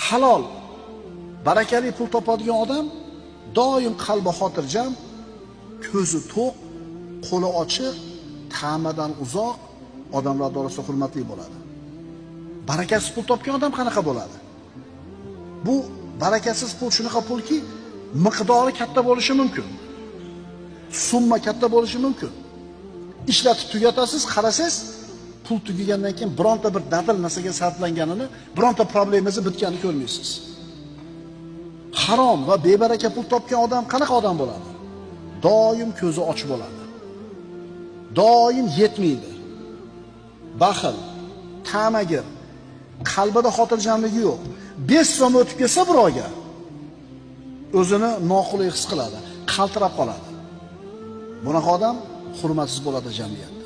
halol, barakali pul topadigan odam doim qalbi xotirjam, ko'zi to'q, qo'li ochiq, ta'madan uzoq, odamlar orasida hurmatli bo'ladi. Barakasiz pul topgan odam qanaqa bo'ladi? Bu barakasiz pul shunaqa pulki, miqdori katta bo'lishi mumkin. Summa katta bo'lishi mumkin. Ishlatib tugatasiz, qarasangiz, pul tugagandan keyin bironta bir dadil narsaga sarflanganini, bironta problemingizni bitganini ko'rmaysiz. Harom va bebaraka pul topgan odam qanaqa odam bo'ladi? Doim ko'zi och bo'ladi. Doim yetmaydi. Baxil, ta'magir, qalbida xotirjamligi yo'q. 5 so'm o'tib kelsa birovga o'zini noqulay his qiladi, qaltirab qoladi. Bunaqa odam hurmatsiz bo'ladi jamiyatda.